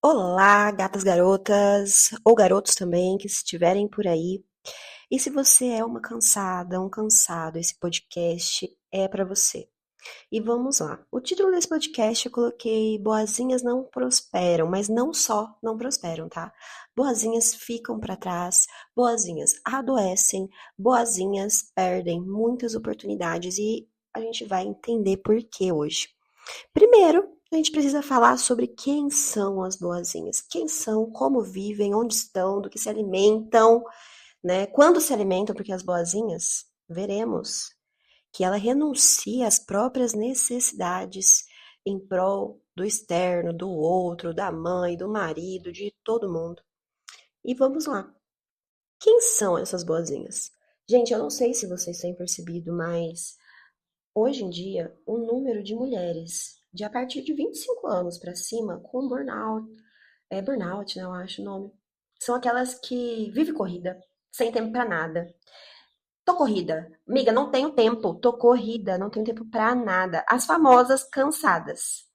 Olá, gatas garotas, ou garotos também, que estiverem por aí. E se você é uma cansada, um cansado, esse podcast é pra você. E vamos lá. O título desse podcast eu coloquei Boazinhas não prosperam, mas não só não prosperam, tá? Boazinhas ficam pra trás, boazinhas adoecem, boazinhas perdem muitas oportunidades e a gente vai entender por que hoje. Primeiro, a gente precisa falar sobre quem são as boazinhas. Quem são, como vivem, onde estão, do que se alimentam, né? Quando se alimentam, porque as boazinhas, veremos que ela renuncia às próprias necessidades em prol do externo, do outro, da mãe, do marido, de todo mundo. E vamos lá. Quem são essas boazinhas? Gente, eu não sei se vocês têm percebido, mas hoje em dia, o número de mulheres de a partir de 25 anos para cima com burnout, burnout, né, eu acho o nome, são aquelas que vivem corrida, sem tempo para nada. Tô corrida. Amiga, não tenho tempo. Tô corrida, não tenho tempo pra nada. As famosas cansadas.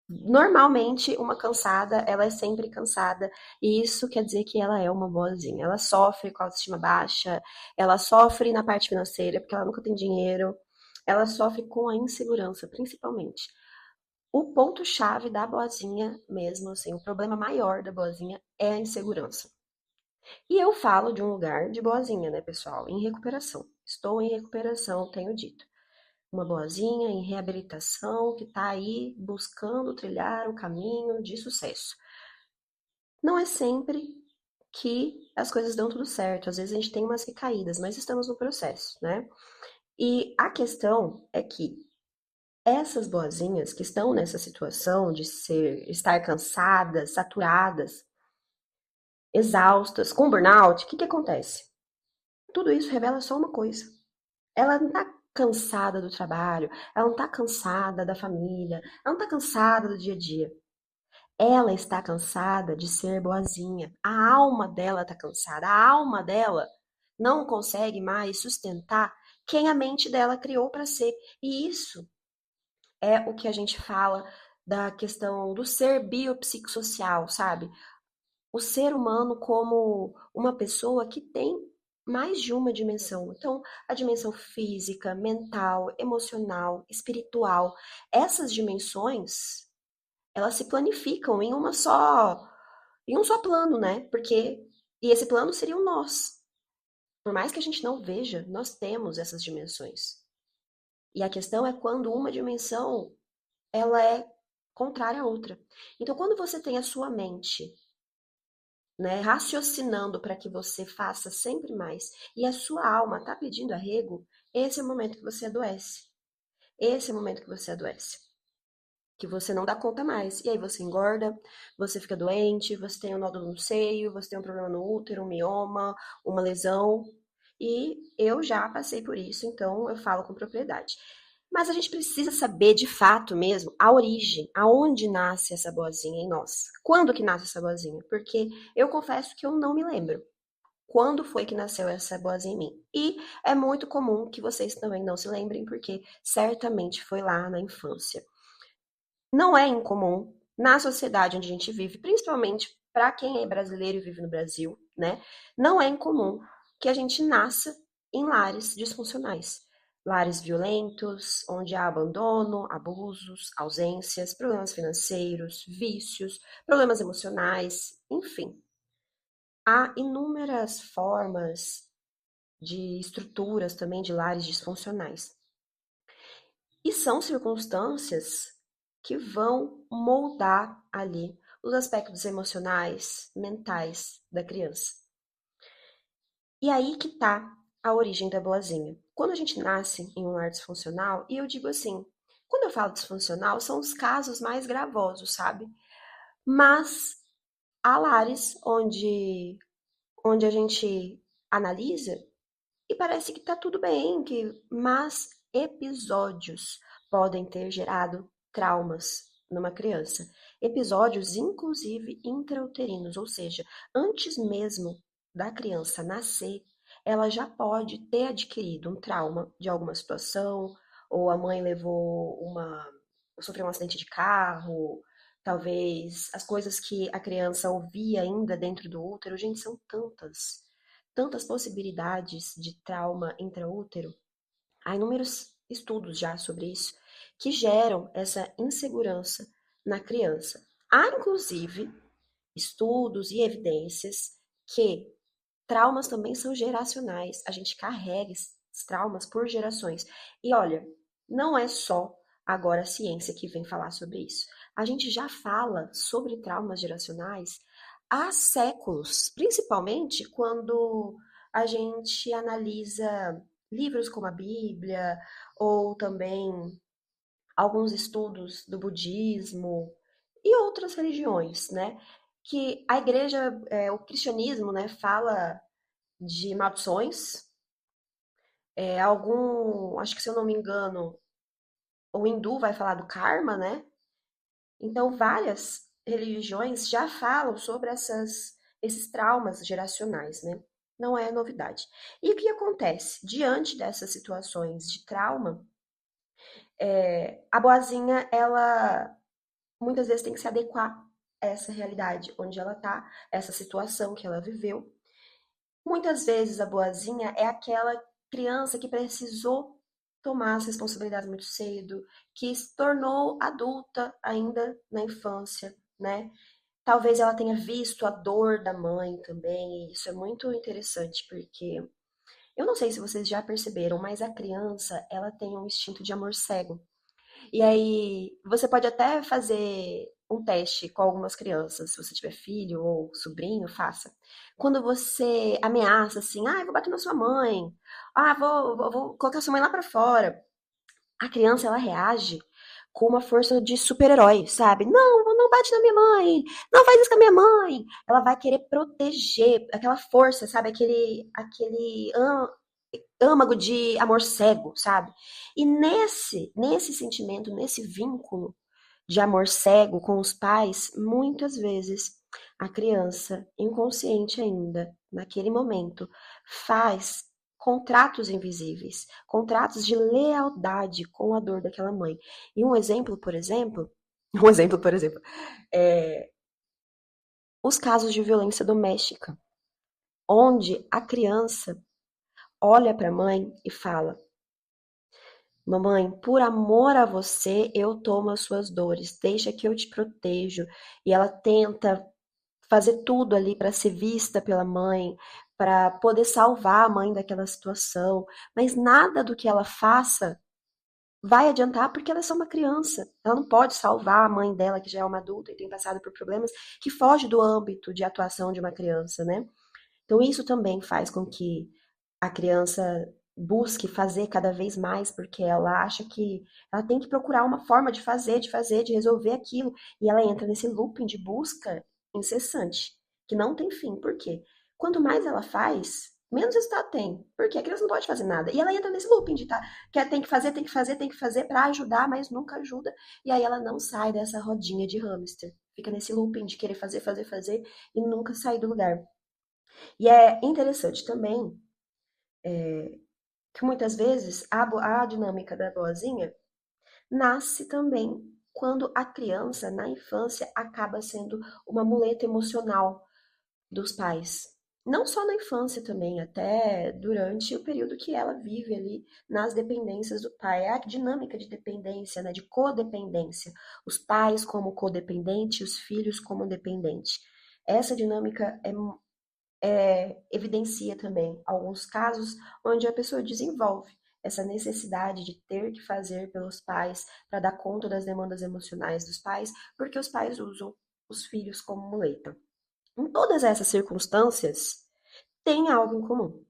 Normalmente, uma cansada, ela é sempre cansada, e isso quer dizer que ela é uma boazinha. Ela sofre com a autoestima baixa, ela sofre na parte financeira, porque ela nunca tem dinheiro, ela sofre com a insegurança, principalmente. O ponto-chave da boazinha mesmo, assim, o problema maior da boazinha é a insegurança. E eu falo de um lugar de boazinha, né, pessoal? Em recuperação. Estou em recuperação, tenho dito. Uma boazinha em reabilitação que está aí buscando trilhar o caminho de sucesso. Não é sempre que as coisas dão tudo certo. Às vezes a gente tem umas recaídas, mas estamos no processo, né? E a questão é que essas boazinhas que estão nessa situação de estar cansadas, saturadas, exaustas, com burnout, o que acontece? Tudo isso revela só uma coisa. Ela não tá cansada do trabalho, ela não tá cansada da família, ela não tá cansada do dia a dia. Ela está cansada de ser boazinha. A alma dela tá cansada. A alma dela não consegue mais sustentar quem a mente dela criou para ser. E isso é o que a gente fala da questão do ser biopsicossocial, sabe? O ser humano como uma pessoa que tem mais de uma dimensão. Então, a dimensão física, mental, emocional, espiritual, essas dimensões, elas se planificam em um só plano, né? Porque e esse plano seria o nós. Por mais que a gente não veja, nós temos essas dimensões. E a questão é quando uma dimensão ela é contrária à outra. Então, quando você tem a sua mente, né, raciocinando para que você faça sempre mais, e a sua alma está pedindo arrego, esse é o momento que você adoece. Esse é o momento que você adoece. Que você não dá conta mais. E aí você engorda, você fica doente, você tem um nódulo no seio, você tem um problema no útero, um mioma, uma lesão. E eu já passei por isso, então eu falo com propriedade. Mas a gente precisa saber de fato mesmo a origem, aonde nasce essa boazinha em nós. Quando que nasce essa boazinha? Porque eu confesso que eu não me lembro quando foi que nasceu essa boazinha em mim. E é muito comum que vocês também não se lembrem, porque certamente foi lá na infância. Não é incomum na sociedade onde a gente vive, principalmente para quem é brasileiro e vive no Brasil, né? Não é incomum que a gente nasça em lares disfuncionais. Lares violentos, onde há abandono, abusos, ausências, problemas financeiros, vícios, problemas emocionais, enfim. Há inúmeras formas de estruturas também de lares disfuncionais. E são circunstâncias que vão moldar ali os aspectos emocionais, mentais da criança. E aí que tá a origem da boazinha. Quando a gente nasce em um lar disfuncional, e eu digo assim, quando eu falo disfuncional, são os casos mais gravosos, sabe? Mas há lares onde a gente analisa e parece que tá tudo bem, mas episódios podem ter gerado traumas numa criança. Episódios, inclusive, intrauterinos, ou seja, antes mesmo da criança nascer, ela já pode ter adquirido um trauma de alguma situação, ou a mãe sofreu um acidente de carro, talvez as coisas que a criança ouvia ainda dentro do útero. Gente, são tantas, tantas possibilidades de trauma intraútero. Há inúmeros estudos já sobre isso que geram essa insegurança na criança. Há, inclusive, estudos e evidências que traumas também são geracionais. A gente carrega esses traumas por gerações. E olha, não é só agora a ciência que vem falar sobre isso. A gente já fala sobre traumas geracionais há séculos, principalmente quando a gente analisa livros como a Bíblia ou também alguns estudos do budismo e outras religiões, né? Que a igreja, o cristianismo, né, fala de maldições. Acho que se eu não me engano, o hindu vai falar do karma, né? Então, várias religiões já falam sobre esses traumas geracionais, né? Não é novidade. E o que acontece? Diante dessas situações de trauma, a boazinha, ela muitas vezes tem que se adequar a essa realidade onde ela tá, essa situação que ela viveu. Muitas vezes a boazinha é aquela criança que precisou tomar as responsabilidades muito cedo, que se tornou adulta ainda na infância, né? Talvez ela tenha visto a dor da mãe também, e isso é muito interessante, porque eu não sei se vocês já perceberam, mas a criança, ela tem um instinto de amor cego. E aí, você pode até fazer um teste com algumas crianças, se você tiver filho ou sobrinho, faça. Quando você ameaça assim, ah, eu vou bater na sua mãe, ah, vou colocar sua mãe lá pra fora. A criança, ela reage com uma força de super-herói, sabe? Não, não bate na minha mãe, não faz isso com a minha mãe. Ela vai querer proteger, aquela força, sabe? Aquele âmago de amor cego, sabe? E nesse sentimento, nesse vínculo de amor cego com os pais, muitas vezes a criança, inconsciente ainda, naquele momento, faz contratos invisíveis, contratos de lealdade com a dor daquela mãe. E um exemplo, por exemplo, é os casos de violência doméstica, onde a criança olha para a mãe e fala: mamãe, por amor a você, eu tomo as suas dores, deixa que eu te protejo. E ela tenta fazer tudo ali para ser vista pela mãe, para poder salvar a mãe daquela situação, mas nada do que ela faça vai adiantar porque ela é só uma criança. Ela não pode salvar a mãe dela, que já é uma adulta e tem passado por problemas que foge do âmbito de atuação de uma criança, né? Então isso também faz com que a criança busque fazer cada vez mais, porque ela acha que ela tem que procurar uma forma de resolver aquilo, e ela entra nesse looping de busca incessante, que não tem fim. Por quê? Quanto mais ela faz, menos resultado tem, porque a criança não pode fazer nada. E ela entra nesse looping de tá, que tem que fazer, tem que fazer, tem que fazer para ajudar, mas nunca ajuda, e aí ela não sai dessa rodinha de hamster. Fica nesse looping de querer fazer, fazer, fazer e nunca sair do lugar. E é interessante também que muitas vezes a dinâmica da boazinha nasce também quando a criança, na infância, acaba sendo uma muleta emocional dos pais. Não só na infância também, até durante o período que ela vive ali nas dependências do pai. É a dinâmica de dependência, né, de codependência. Os pais como codependente, os filhos como dependente. Essa dinâmica evidencia também alguns casos onde a pessoa desenvolve essa necessidade de ter que fazer pelos pais para dar conta das demandas emocionais dos pais, porque os pais usam os filhos como muleta. Em todas essas circunstâncias, tem algo em comum.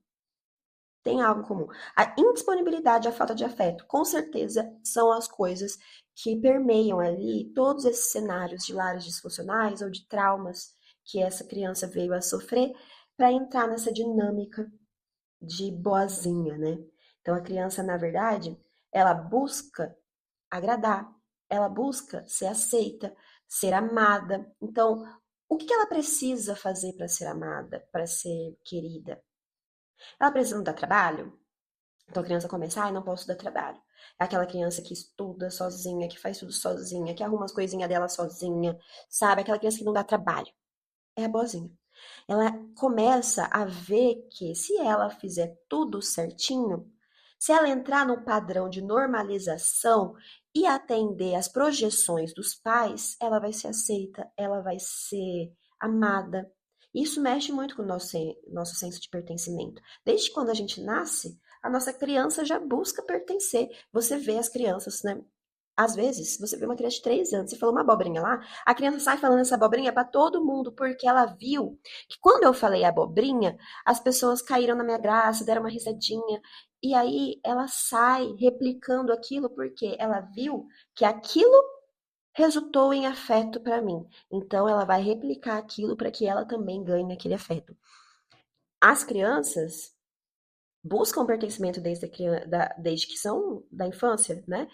Tem algo em comum. A indisponibilidade, a falta de afeto, com certeza, são as coisas que permeiam ali todos esses cenários de lares disfuncionais ou de traumas que essa criança veio a sofrer para entrar nessa dinâmica de boazinha, né? Então a criança, na verdade, ela busca agradar, ela busca ser aceita, ser amada. Então, o que ela precisa fazer para ser amada, para ser querida? Ela precisa não dar trabalho? Então a criança começa, ai, não posso dar trabalho. É aquela criança que estuda sozinha, que faz tudo sozinha, que arruma as coisinhas dela sozinha, sabe? Aquela criança que não dá trabalho. É a boazinha. Ela começa a ver que se ela fizer tudo certinho, se ela entrar no padrão de normalização e atender às projeções dos pais, ela vai ser aceita, ela vai ser amada. Isso mexe muito com o nosso senso de pertencimento. Desde quando a gente nasce, a nossa criança já busca pertencer. Você vê as crianças, né? Às vezes, você vê uma criança de 3 anos, você falou uma abobrinha lá, a criança sai falando essa abobrinha para todo mundo, porque ela viu que quando eu falei abobrinha, as pessoas caíram na minha graça, deram uma risadinha, e aí ela sai replicando aquilo porque ela viu que aquilo resultou em afeto para mim. Então ela vai replicar aquilo para que ela também ganhe aquele afeto. As crianças buscam pertencimento desde que são da infância, né?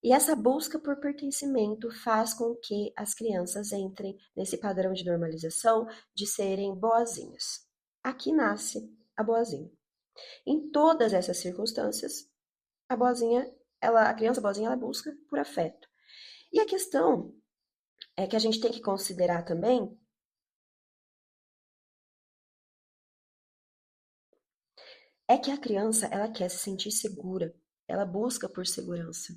E essa busca por pertencimento faz com que as crianças entrem nesse padrão de normalização de serem boazinhas. Aqui nasce a boazinha. Em todas essas circunstâncias, a boazinha, a criança boazinha, ela busca por afeto. E a questão é que a gente tem que considerar também é que a criança, ela quer se sentir segura, ela busca por segurança.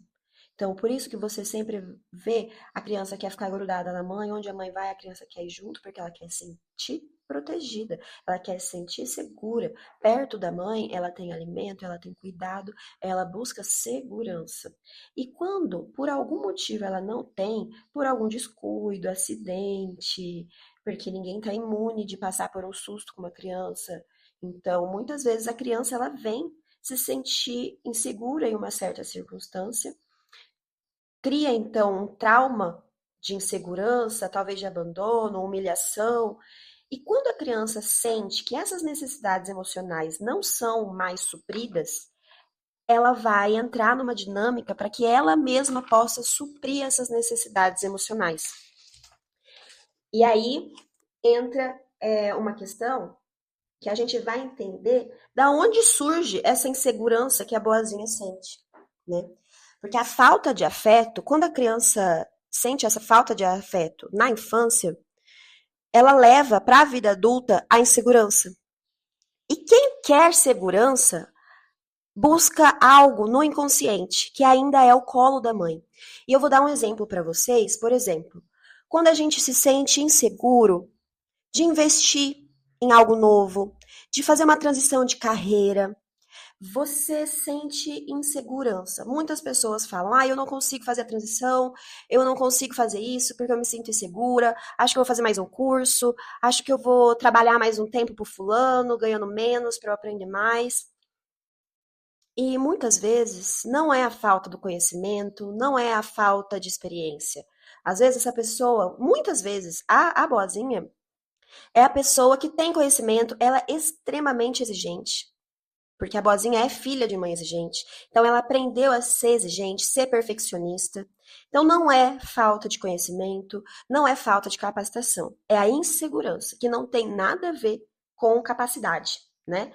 Então, por isso que você sempre vê a criança quer ficar grudada na mãe, onde a mãe vai, a criança quer ir junto, porque ela quer se sentir protegida, ela quer se sentir segura. Perto da mãe, ela tem alimento, ela tem cuidado, ela busca segurança. E quando, por algum motivo, ela não tem, por algum descuido, acidente, porque ninguém está imune de passar por um susto com uma criança, então, muitas vezes a criança ela vem se sentir insegura em uma certa circunstância, cria então um trauma de insegurança, talvez de abandono, humilhação. E quando a criança sente que essas necessidades emocionais não são mais supridas, ela vai entrar numa dinâmica para que ela mesma possa suprir essas necessidades emocionais. E aí entra uma questão que a gente vai entender da onde surge essa insegurança que a boazinha sente, né? Porque a falta de afeto, quando a criança sente essa falta de afeto na infância, ela leva para a vida adulta a insegurança. E quem quer segurança busca algo no inconsciente, que ainda é o colo da mãe. E eu vou dar um exemplo para vocês, por exemplo, quando a gente se sente inseguro de investir em algo novo, de fazer uma transição de carreira, você sente insegurança. Muitas pessoas falam: eu não consigo fazer a transição, eu não consigo fazer isso porque eu me sinto insegura, acho que eu vou fazer mais um curso, acho que eu vou trabalhar mais um tempo pro fulano, ganhando menos para eu aprender mais. E muitas vezes não é a falta do conhecimento, não é a falta de experiência. Às vezes essa pessoa, muitas vezes, a boazinha, é a pessoa que tem conhecimento, ela é extremamente exigente. Porque a boazinha é filha de mãe exigente. Então ela aprendeu a ser exigente, ser perfeccionista. Então não é falta de conhecimento, não é falta de capacitação. É a insegurança, que não tem nada a ver com capacidade, né?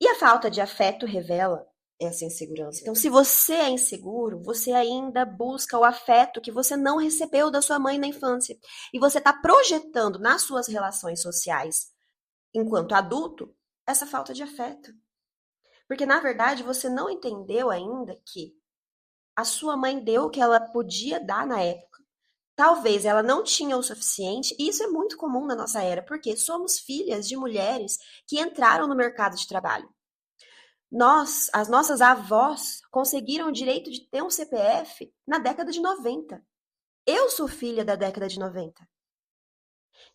E a falta de afeto revela essa insegurança. Então, se você é inseguro, você ainda busca o afeto que você não recebeu da sua mãe na infância. E você está projetando nas suas relações sociais, enquanto adulto, essa falta de afeto. Porque, na verdade, você não entendeu ainda que a sua mãe deu o que ela podia dar na época. Talvez ela não tinha o suficiente, e isso é muito comum na nossa era, porque somos filhas de mulheres que entraram no mercado de trabalho. Nós, as nossas avós, conseguiram o direito de ter um CPF na década de 90. Eu sou filha da década de 90.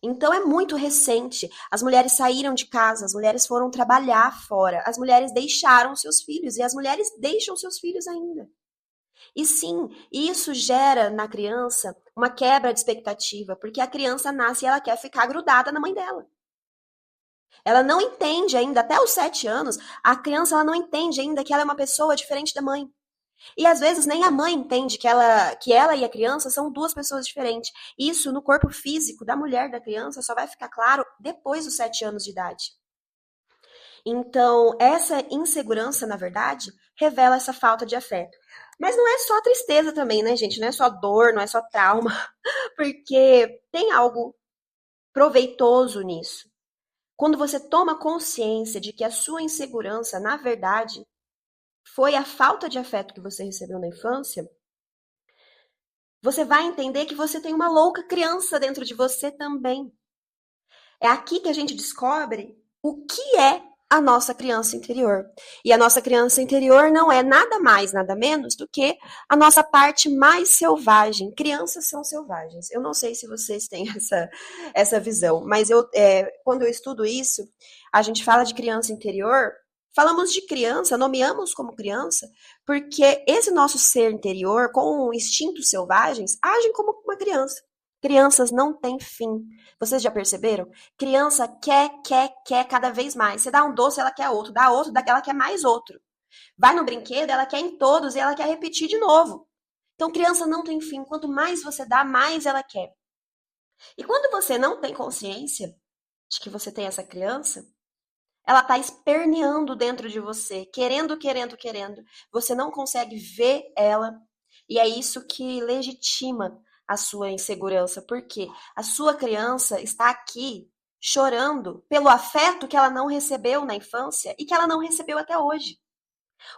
Então é muito recente. As mulheres saíram de casa, as mulheres foram trabalhar fora, as mulheres deixaram seus filhos e as mulheres deixam seus filhos ainda. E sim, isso gera na criança uma quebra de expectativa, porque a criança nasce e ela quer ficar grudada na mãe dela. Ela não entende ainda, até os 7 anos, a criança ela não entende ainda que ela é uma pessoa diferente da mãe. E às vezes nem a mãe entende que ela e a criança são duas pessoas diferentes. Isso no corpo físico da mulher da criança só vai ficar claro depois dos 7 anos de idade. Então, essa insegurança, na verdade, revela essa falta de afeto. Mas não é só tristeza também, né, gente? Não é só dor, não é só trauma, porque tem algo proveitoso nisso. Quando você toma consciência de que a sua insegurança, na verdade, foi a falta de afeto que você recebeu na infância, você vai entender que você tem uma louca criança dentro de você também. É aqui que a gente descobre o que é a nossa criança interior. E a nossa criança interior não é nada mais, nada menos do que a nossa parte mais selvagem. Crianças são selvagens. Eu não sei se vocês têm essa visão, mas quando eu estudo isso, a gente fala de criança interior, falamos de criança, nomeamos como criança, porque esse nosso ser interior, com instintos selvagens, agem como uma criança. Crianças não têm fim. Vocês já perceberam? Criança quer cada vez mais. Você dá um doce, ela quer outro. Dá outro, ela quer mais outro. Vai no brinquedo, ela quer em todos e ela quer repetir de novo. Então, criança não tem fim. Quanto mais você dá, mais ela quer. E quando você não tem consciência de que você tem essa criança, ela tá esperneando dentro de você, querendo. Você não consegue ver ela. E é isso que legitima a sua insegurança, porque a sua criança está aqui chorando pelo afeto que ela não recebeu na infância e que ela não recebeu até hoje.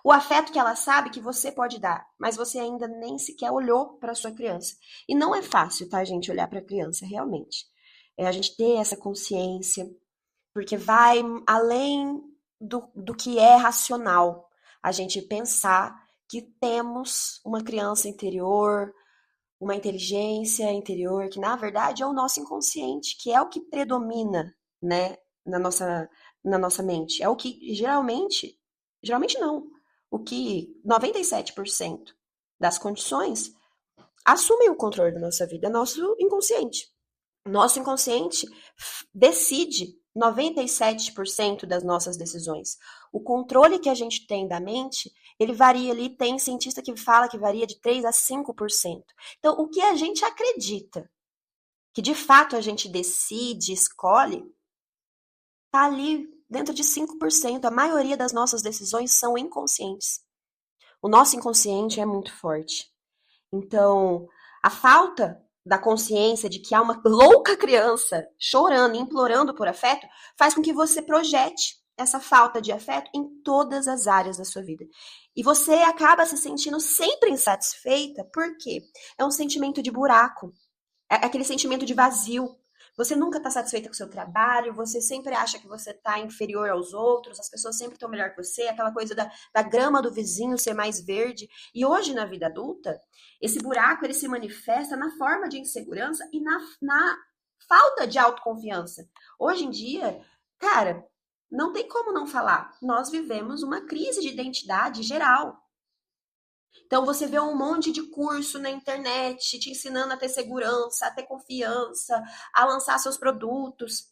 O afeto que ela sabe que você pode dar, mas você ainda nem sequer olhou para a sua criança. E não é fácil, tá, gente, olhar para a criança, realmente. É a gente ter essa consciência, porque vai além do que é racional. A gente pensar que temos uma criança interior, uma inteligência interior, que na verdade é o nosso inconsciente, que é o que predomina, né, na nossa mente. É o que geralmente não, o que 97% das condições assumem o controle da nossa vida, é nosso inconsciente. Nosso inconsciente decide 97% das nossas decisões. O controle que a gente tem da mente, ele varia ali, tem cientista que fala que varia de 3 a 5%. Então, o que a gente acredita, que de fato a gente decide, escolhe, tá ali dentro de 5%. A maioria das nossas decisões são inconscientes. O nosso inconsciente é muito forte. Então, a falta da consciência de que há uma louca criança chorando, implorando por afeto, faz com que você projete essa falta de afeto em todas as áreas da sua vida. E você acaba se sentindo sempre insatisfeita, porque é um sentimento de buraco, é aquele sentimento de vazio. Você nunca está satisfeita com o seu trabalho, você sempre acha que você está inferior aos outros, as pessoas sempre estão melhor que você, aquela coisa da grama do vizinho ser mais verde. E hoje, na vida adulta, esse buraco ele se manifesta na forma de insegurança e na falta de autoconfiança. Hoje em dia, cara, não tem como não falar. Nós vivemos uma crise de identidade geral. Então você vê um monte de curso na internet te ensinando a ter segurança, a ter confiança, a lançar seus produtos.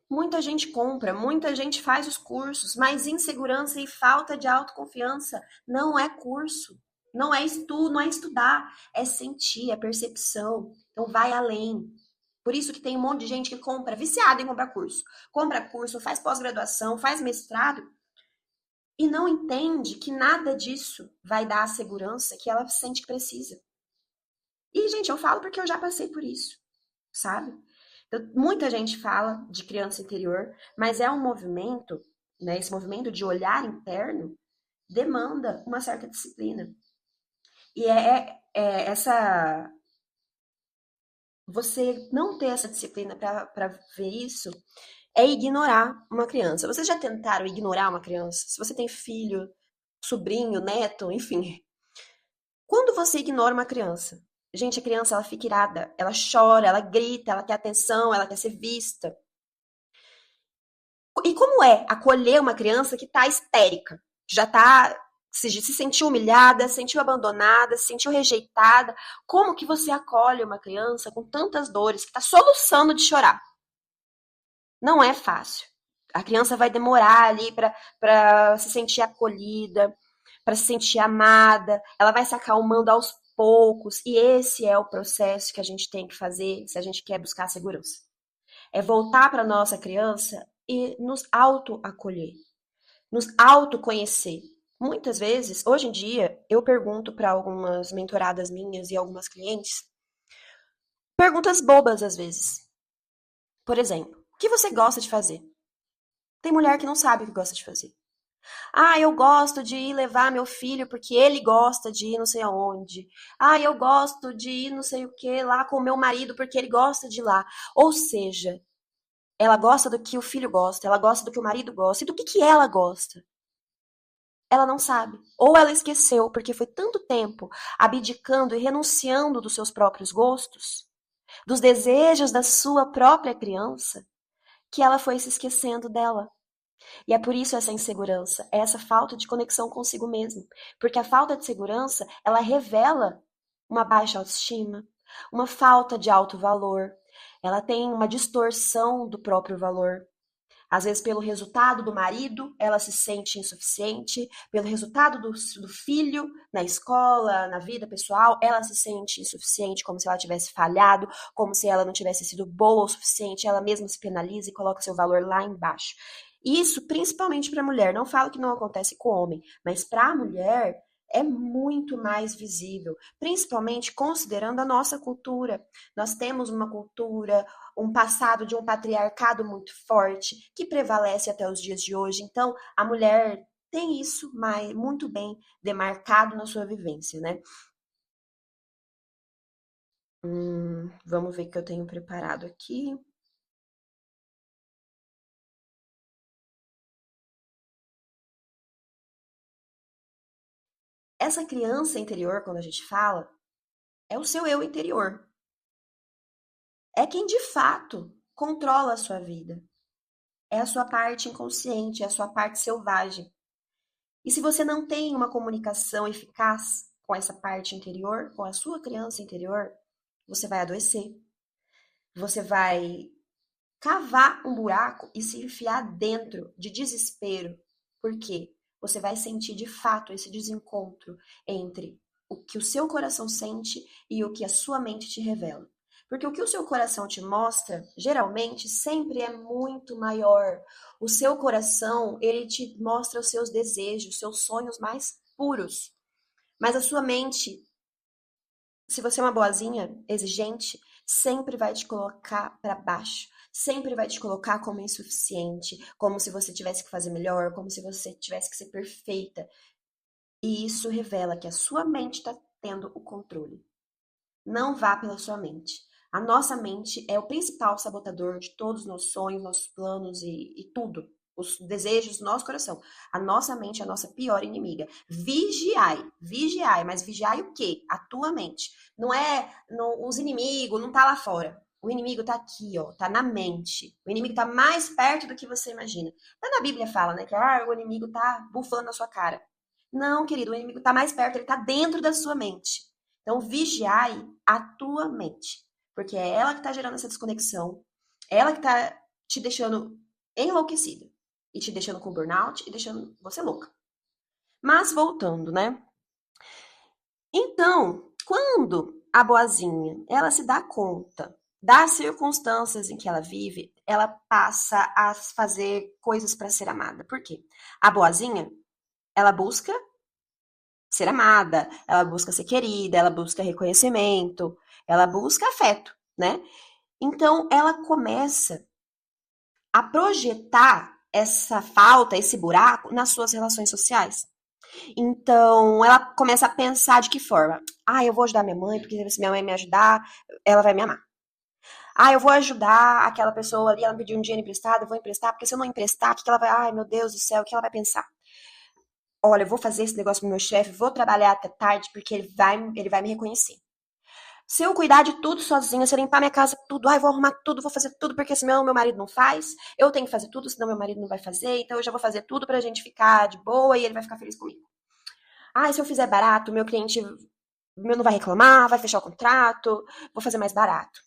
Muita gente compra, muita gente faz os cursos, mas insegurança e falta de autoconfiança não é curso, não é estudo, não é estudar, é sentir, é percepção. Então vai além. Por isso que tem um monte de gente que compra, viciada em comprar curso, faz pós-graduação, faz mestrado, e não entende que nada disso vai dar a segurança que ela sente que precisa. E, gente, eu falo porque eu já passei por isso, sabe? Então, muita gente fala de criança interior, mas é um movimento, né? Esse movimento de olhar interno demanda uma certa disciplina. E essa. Você não ter essa disciplina para ver isso é ignorar uma criança. Vocês já tentaram ignorar uma criança? Se você tem filho, sobrinho, neto, enfim. Quando você ignora uma criança, gente, a criança ela fica irada, ela chora, ela grita, ela quer atenção, ela quer ser vista. E como é acolher uma criança que tá histérica, que já tá se sentiu humilhada, se sentiu abandonada, se sentiu rejeitada? Como que você acolhe uma criança com tantas dores, que tá soluçando de chorar? Não é fácil. A criança vai demorar ali para se sentir acolhida, para se sentir amada, ela vai se acalmando aos poucos, e esse é o processo que a gente tem que fazer se a gente quer buscar segurança. É voltar para nossa criança e nos auto-acolher, nos autoconhecer. Muitas vezes, hoje em dia, eu pergunto para algumas mentoradas minhas e algumas clientes, perguntas bobas às vezes. Por exemplo, o que você gosta de fazer? Tem mulher que não sabe o que gosta de fazer. Ah, eu gosto de ir levar meu filho porque ele gosta de ir não sei aonde. Ah, eu gosto de ir não sei o que lá com o meu marido porque ele gosta de ir lá. Ou seja, ela gosta do que o filho gosta, ela gosta do que o marido gosta. E do que ela gosta? Ela não sabe. Ou ela esqueceu porque foi tanto tempo abdicando e renunciando dos seus próprios gostos, dos desejos da sua própria criança, que ela foi se esquecendo dela. E é por isso essa insegurança, é essa falta de conexão consigo mesmo. Porque a falta de segurança, ela revela uma baixa autoestima, uma falta de alto valor, ela tem uma distorção do próprio valor. Às vezes, pelo resultado do marido, ela se sente insuficiente. Pelo resultado do filho na escola, na vida pessoal, ela se sente insuficiente, como se ela tivesse falhado, como se ela não tivesse sido boa o suficiente. Ela mesma se penaliza e coloca seu valor lá embaixo. Isso principalmente para a mulher. Não falo que não acontece com o homem, mas para a mulher é muito mais visível, principalmente considerando a nossa cultura. Nós temos uma cultura, um passado de um patriarcado muito forte que prevalece até os dias de hoje. Então, a mulher tem isso muito bem demarcado na sua vivência, né? Vamos ver o que eu tenho preparado aqui. Essa criança interior, quando a gente fala, é o seu eu interior. É quem de fato controla a sua vida. É a sua parte inconsciente, é a sua parte selvagem. E se você não tem uma comunicação eficaz com essa parte interior, com a sua criança interior, você vai adoecer. Você vai cavar um buraco e se enfiar dentro de desespero. Por quê? Você vai sentir de fato esse desencontro entre o que o seu coração sente e o que a sua mente te revela. Porque o que o seu coração te mostra, geralmente, sempre é muito maior. O seu coração, ele te mostra os seus desejos, seus sonhos mais puros. Mas a sua mente, se você é uma boazinha, exigente, sempre vai te colocar para baixo. Sempre vai te colocar como insuficiente, como se você tivesse que fazer melhor, como se você tivesse que ser perfeita. E isso revela que a sua mente está tendo o controle. Não vá pela sua mente. A nossa mente é o principal sabotador de todos os nossos sonhos, nossos planos e tudo. Os desejos do nosso coração. A nossa mente é a nossa pior inimiga. Vigiai, vigiai, mas vigiai o quê? A tua mente. Não é os inimigos, não tá lá fora. O inimigo tá aqui, ó, tá na mente. O inimigo tá mais perto do que você imagina. Mas na Bíblia fala, né, que o inimigo tá bufando na sua cara. Não, querido, o inimigo tá mais perto, ele tá dentro da sua mente. Então, vigiai a tua mente, porque é ela que está gerando essa desconexão, é ela que está te deixando enlouquecida e te deixando com burnout e deixando você louca. Mas voltando, né? Então, quando a boazinha ela se dá conta das circunstâncias em que ela vive, ela passa a fazer coisas para ser amada. Por quê? A boazinha, ela busca ser amada, ela busca ser querida, ela busca reconhecimento, ela busca afeto, né? Então ela começa a projetar essa falta, esse buraco nas suas relações sociais. Então ela começa a pensar de que forma? Ah, eu vou ajudar minha mãe, porque se minha mãe me ajudar, ela vai me amar. Ah, eu vou ajudar aquela pessoa ali, ela me pediu um dinheiro emprestado, eu vou emprestar, porque se eu não emprestar, o que ela vai. Ai, meu Deus do céu, o que ela vai pensar? Olha, eu vou fazer esse negócio pro meu chefe, vou trabalhar até tarde, porque ele vai me reconhecer. Se eu cuidar de tudo sozinha, se eu limpar minha casa tudo, ai, vou arrumar tudo, vou fazer tudo, porque senão meu marido não faz, eu tenho que fazer tudo, senão meu marido não vai fazer, então eu já vou fazer tudo pra gente ficar de boa e ele vai ficar feliz comigo. Ai, se eu fizer barato, meu cliente meu não vai reclamar, vai fechar o contrato, vou fazer mais barato.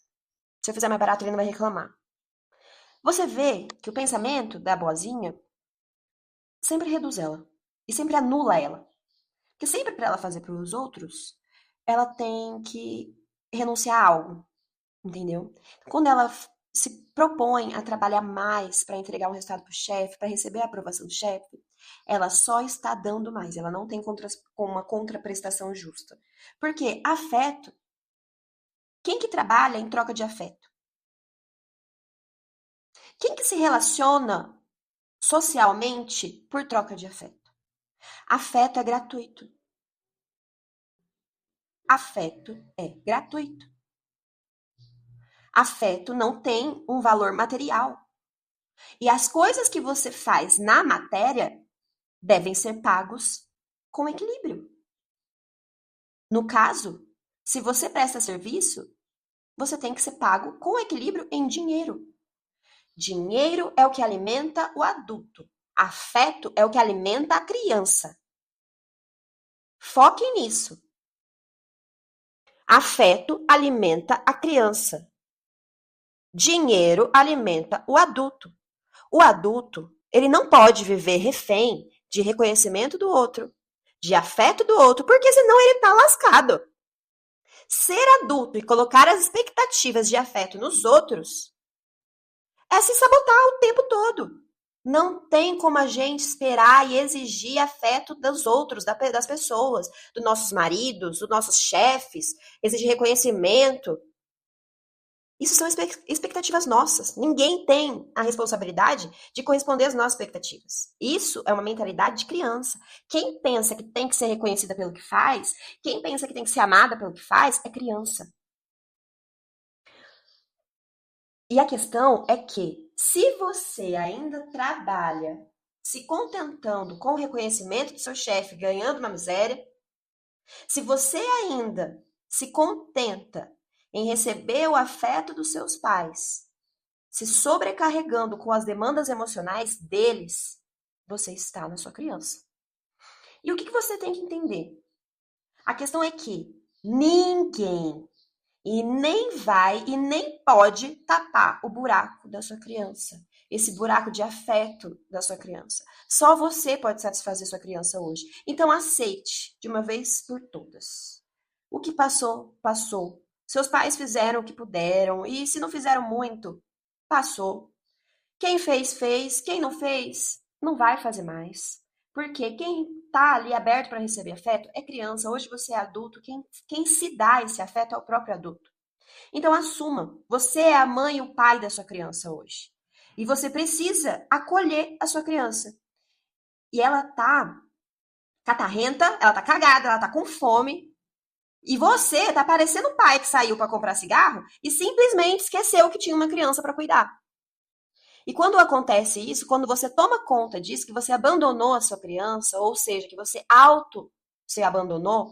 Se eu fizer mais barato, ele não vai reclamar. Você vê que o pensamento da boazinha sempre reduz ela e sempre anula ela. Porque sempre para ela fazer para os outros, ela tem que renunciar a algo, entendeu? Quando ela se propõe a trabalhar mais para entregar um resultado para o chefe, para receber a aprovação do chefe, ela só está dando mais, ela não tem uma contraprestação justa. Porque afeto, quem que trabalha em troca de afeto? Quem que se relaciona socialmente por troca de afeto? Afeto é gratuito. Afeto é gratuito. Afeto não tem um valor material. E as coisas que você faz na matéria devem ser pagos com equilíbrio. No caso, se você presta serviço, você tem que ser pago com equilíbrio em dinheiro. Dinheiro é o que alimenta o adulto. Afeto é o que alimenta a criança. Foque nisso. Afeto alimenta a criança. Dinheiro alimenta o adulto. O adulto, ele não pode viver refém de reconhecimento do outro, de afeto do outro, porque senão ele tá lascado. Ser adulto e colocar as expectativas de afeto nos outros é se sabotar o tempo todo. Não tem como a gente esperar e exigir afeto dos outros, das pessoas, dos nossos maridos, dos nossos chefes, exigir reconhecimento. Isso são expectativas nossas. Ninguém tem a responsabilidade de corresponder às nossas expectativas. Isso é uma mentalidade de criança. Quem pensa que tem que ser reconhecida pelo que faz, quem pensa que tem que ser amada pelo que faz, é criança. E a questão é que, se você ainda trabalha se contentando com o reconhecimento do seu chefe, ganhando uma miséria, se você ainda se contenta em receber o afeto dos seus pais, se sobrecarregando com as demandas emocionais deles, você está na sua criança. E o que você tem que entender? A questão é que ninguém e nem vai e nem pode tapar o buraco da sua criança. Esse buraco de afeto da sua criança. Só você pode satisfazer sua criança hoje. Então aceite de uma vez por todas. O que passou, passou. Seus pais fizeram o que puderam e se não fizeram muito, passou. Quem fez, fez. Quem não fez, não vai fazer mais. Porque quem tá ali aberto para receber afeto é criança. Hoje você é adulto. Quem se dá esse afeto é o próprio adulto. Então assuma, você é a mãe e o pai da sua criança hoje. E você precisa acolher a sua criança. E ela tá catarrenta, ela tá cagada, ela tá com fome. E você tá parecendo o pai que saiu para comprar cigarro e simplesmente esqueceu que tinha uma criança para cuidar. E quando acontece isso, quando você toma conta disso, que você abandonou a sua criança, ou seja, que você se abandonou,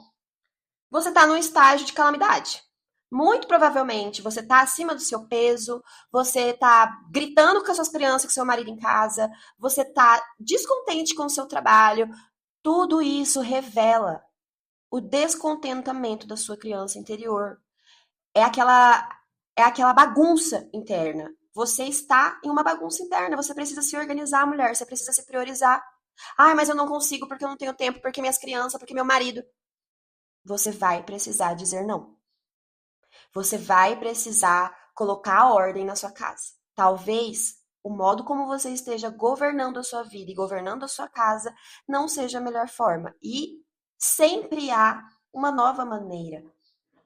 você está num estágio de calamidade. Muito provavelmente você está acima do seu peso, você está gritando com as suas crianças, com seu marido em casa, você está descontente com o seu trabalho. Tudo isso revela o descontentamento da sua criança interior. É aquela, é aquela bagunça interna. Você está em uma bagunça interna, você precisa se organizar, mulher, você precisa se priorizar. Ai, mas eu não consigo porque eu não tenho tempo, porque minhas crianças, porque meu marido. Você vai precisar dizer não. Você vai precisar colocar a ordem na sua casa. Talvez o modo como você esteja governando a sua vida e governando a sua casa não seja a melhor forma. E sempre há uma nova maneira,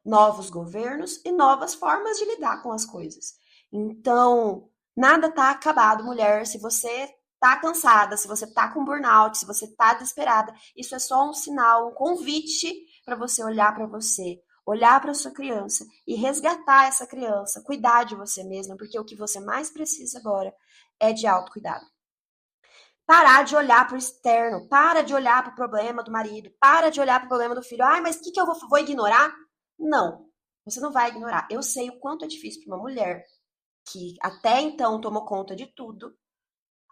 novos governos e novas formas de lidar com as coisas. Então, nada tá acabado, mulher. Se você tá cansada, se você tá com burnout, se você tá desesperada, isso é só um sinal, um convite para você olhar para você, olhar para sua criança e resgatar essa criança, cuidar de você mesma, porque o que você mais precisa agora é de autocuidado. Parar de olhar para o externo, para de olhar para o problema do marido, para de olhar para o problema do filho. Ai, mas o que eu vou ignorar? Não, você não vai ignorar. Eu sei o quanto é difícil para uma mulher que até então tomou conta de tudo,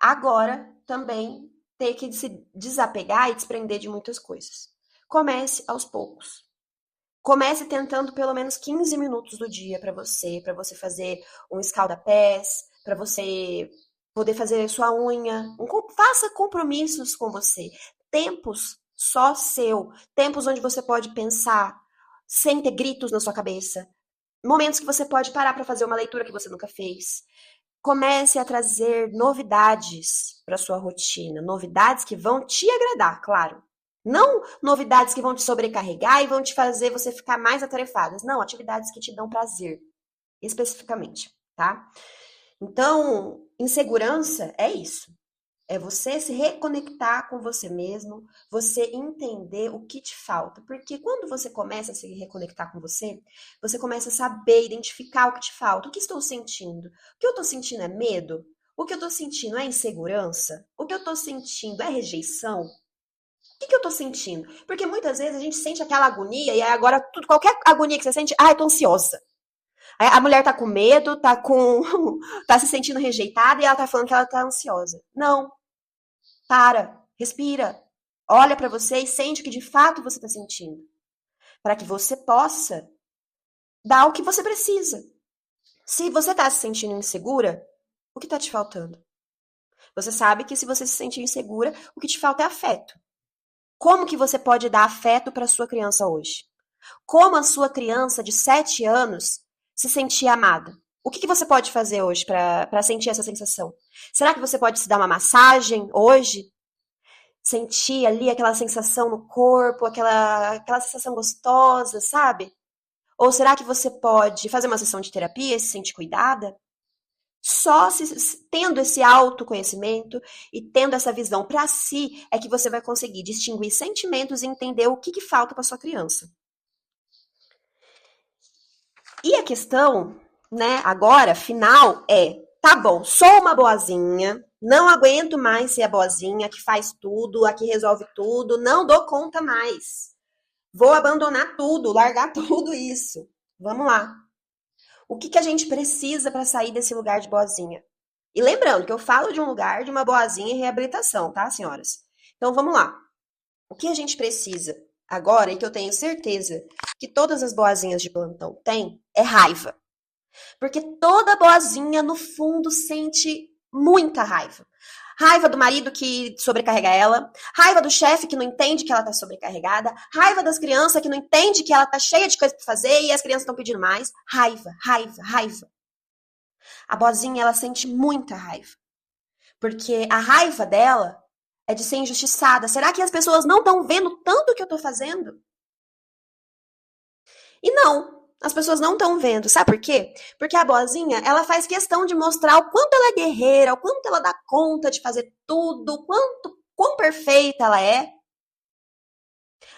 agora também ter que se desapegar e desprender de muitas coisas. Comece aos poucos. Comece tentando pelo menos 15 minutos do dia para você fazer um escalda-pés, para você poder fazer sua unha. Faça compromissos com você. Tempos só seu. Tempos onde você pode pensar sem ter gritos na sua cabeça. Momentos que você pode parar para fazer uma leitura que você nunca fez. Comece a trazer novidades para sua rotina, novidades que vão te agradar, claro. Não novidades que vão te sobrecarregar e vão te fazer você ficar mais atarefadas. Não, atividades que te dão prazer, especificamente, tá? Então, insegurança é isso. É você se reconectar com você mesmo, você entender o que te falta. Porque quando você começa a se reconectar com você, você começa a saber, identificar o que te falta. O que estou sentindo? O que eu estou sentindo é medo? O que eu estou sentindo é insegurança? O que eu estou sentindo é rejeição? O que eu estou sentindo? Porque muitas vezes a gente sente aquela agonia e agora tudo, qualquer agonia que você sente, eu tô ansiosa. Aí a mulher tá com medo, tá se sentindo rejeitada e ela tá falando que ela tá ansiosa. Não, para, respira, olha para você e sente o que de fato você está sentindo, para que você possa dar o que você precisa. Se você está se sentindo insegura, o que está te faltando? Você sabe que se você se sentir insegura, o que te falta é afeto. Como que você pode dar afeto para sua criança hoje? Como a sua criança de 7 anos se sentir amada? O que você pode fazer hoje para sentir essa sensação? Será que você pode se dar uma massagem hoje? Sentir ali aquela sensação no corpo, aquela sensação gostosa, sabe? Ou será que você pode fazer uma sessão de terapia e se sentir cuidada? Só tendo esse autoconhecimento e tendo essa visão para si é que você vai conseguir distinguir sentimentos e entender o que falta para sua criança. E a questão, né, agora, final, tá bom, sou uma boazinha, não aguento mais ser a boazinha que faz tudo, a que resolve tudo, não dou conta mais. Vou abandonar tudo, largar tudo isso. Vamos lá. O que a gente precisa para sair desse lugar de boazinha? E lembrando que eu falo de um lugar de uma boazinha em reabilitação, tá, senhoras? Então vamos lá. O que a gente precisa agora, e que eu tenho certeza que todas as boazinhas de plantão têm, é raiva. Porque toda boazinha, no fundo, sente muita raiva. Raiva do marido que sobrecarrega ela, raiva do chefe que não entende que ela tá sobrecarregada, raiva das crianças que não entende que ela tá cheia de coisa pra fazer e as crianças estão pedindo mais. Raiva, raiva, raiva. A boazinha, ela sente muita raiva. Porque a raiva dela é de ser injustiçada. Será que as pessoas não estão vendo tanto que eu tô fazendo? E não, as pessoas não estão vendo. Sabe por quê? Porque a boazinha, ela faz questão de mostrar o quanto ela é guerreira, o quanto ela dá conta de fazer tudo, o quão perfeita ela é.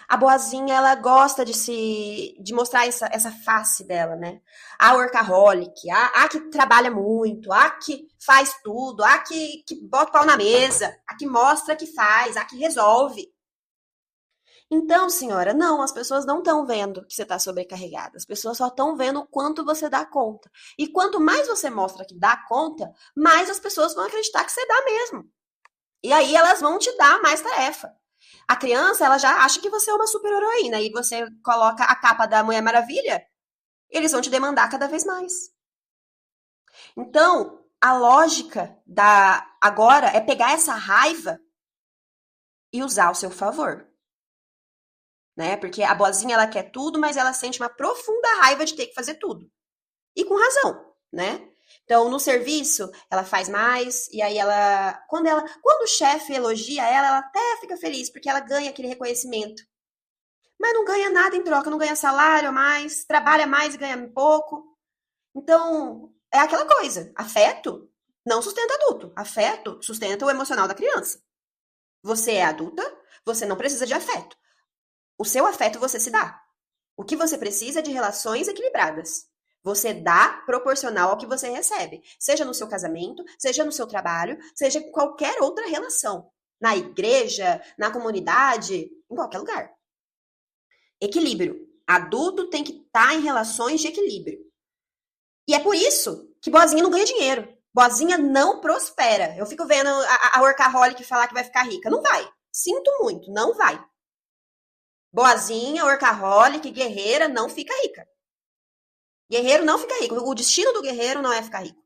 A boazinha, ela gosta de mostrar essa face dela, né? A workaholic, a que trabalha muito, a que faz tudo, a que bota o pau na mesa, a que mostra que faz, a que resolve. Então, senhora, não, as pessoas não estão vendo que você está sobrecarregada. As pessoas só estão vendo o quanto você dá conta. E quanto mais você mostra que dá conta, mais as pessoas vão acreditar que você dá mesmo. E aí elas vão te dar mais tarefa. A criança, ela já acha que você é uma super-heroína. E você coloca a capa da Mulher Maravilha, eles vão te demandar cada vez mais. Então, a lógica da agora é pegar essa raiva e usar ao seu favor. Né? Porque a boazinha, ela quer tudo, mas ela sente uma profunda raiva de ter que fazer tudo. E com razão, né? Então, no serviço, ela faz mais, e aí quando o chefe elogia ela, ela até fica feliz, porque ela ganha aquele reconhecimento. Mas não ganha nada em troca, não ganha salário a mais, trabalha mais e ganha pouco. Então, é aquela coisa, afeto não sustenta adulto, afeto sustenta o emocional da criança. Você é adulta, você não precisa de afeto. O seu afeto você se dá. O que você precisa é de relações equilibradas. Você dá proporcional ao que você recebe. Seja no seu casamento, seja no seu trabalho, seja em qualquer outra relação. Na igreja, na comunidade, em qualquer lugar. Equilíbrio. Adulto tem que estar em relações de equilíbrio. E é por isso que boazinha não ganha dinheiro. Boazinha não prospera. Eu fico vendo a workaholic falar que vai ficar rica. Não vai. Sinto muito, não vai. Boazinha, workaholic, guerreira, não fica rica. Guerreiro não fica rico. O destino do guerreiro não é ficar rico.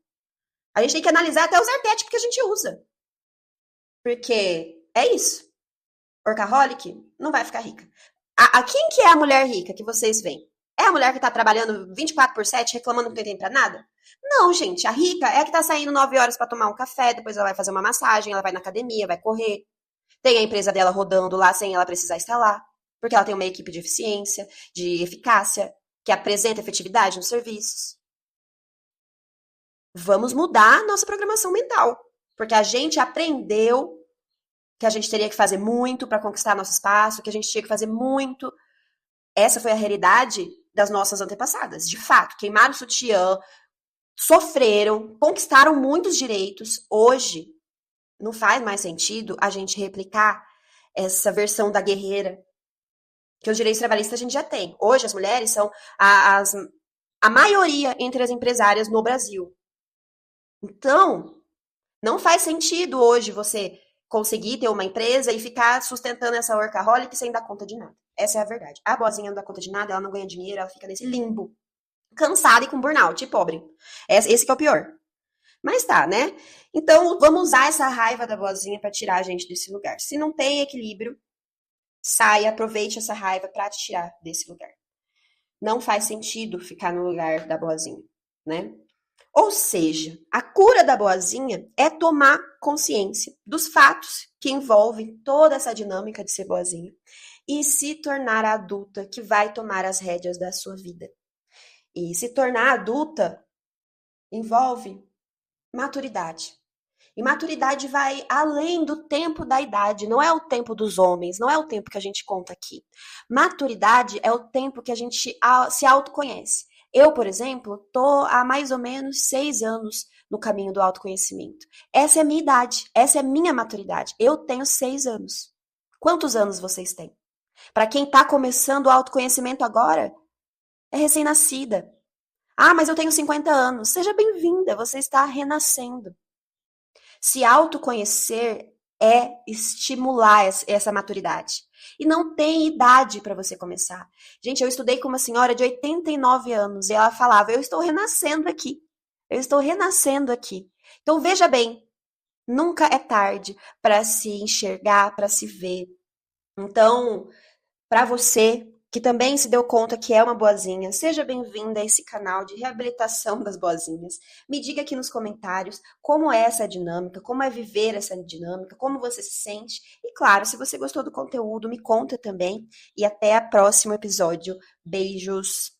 A gente tem que analisar até os arquétipos que a gente usa. Porque é isso. Workaholic não vai ficar rica. Quem que é a mulher rica que vocês veem? É a mulher que tá trabalhando 24/7, reclamando que não tem tempo pra nada? Não, gente. A rica é a que tá saindo 9 horas pra tomar um café, depois ela vai fazer uma massagem, ela vai na academia, vai correr. Tem a empresa dela rodando lá sem ela precisar estar lá. Porque ela tem uma equipe de eficiência, de eficácia, que apresenta efetividade nos serviços. Vamos mudar a nossa programação mental. Porque a gente aprendeu que a gente teria que fazer muito para conquistar nosso espaço, que a gente tinha que fazer muito. Essa foi a realidade das nossas antepassadas. De fato, queimaram o sutiã, sofreram, conquistaram muitos direitos. Hoje, não faz mais sentido a gente replicar essa versão da guerreira, que os direitos trabalhistas a gente já tem. Hoje, as mulheres são a maioria entre as empresárias no Brasil. Então, não faz sentido hoje você conseguir ter uma empresa e ficar sustentando essa workaholic sem dar conta de nada. Essa é a verdade. A boazinha não dá conta de nada, ela não ganha dinheiro, ela fica nesse limbo. Cansada e com burnout, e pobre. Esse que é o pior. Mas tá, né? Então, vamos usar essa raiva da boazinha para tirar a gente desse lugar. Se não tem equilíbrio, saia, aproveite essa raiva para te tirar desse lugar. Não faz sentido ficar no lugar da boazinha, né? Ou seja, a cura da boazinha é tomar consciência dos fatos que envolvem toda essa dinâmica de ser boazinha e se tornar a adulta que vai tomar as rédeas da sua vida. E se tornar adulta envolve maturidade. E maturidade vai além do tempo da idade, não é o tempo dos homens, não é o tempo que a gente conta aqui. Maturidade é o tempo que a gente se autoconhece. Eu, por exemplo, tô há mais ou menos 6 anos no caminho do autoconhecimento. Essa é a minha idade, essa é a minha maturidade. Eu tenho 6 anos. Quantos anos vocês têm? Para quem está começando o autoconhecimento agora, é recém-nascida. Ah, mas eu tenho 50 anos. Seja bem-vinda, você está renascendo. Se autoconhecer é estimular essa maturidade. E não tem idade para você começar. Gente, eu estudei com uma senhora de 89 anos e ela falava: eu estou renascendo aqui. Eu estou renascendo aqui. Então veja bem, nunca é tarde para se enxergar, para se ver. Então, para você que também se deu conta que é uma boazinha, seja bem-vinda a esse canal de reabilitação das boazinhas. Me diga aqui nos comentários como é essa dinâmica, como é viver essa dinâmica, como você se sente. E claro, se você gostou do conteúdo, me conta também. E até o próximo episódio. Beijos!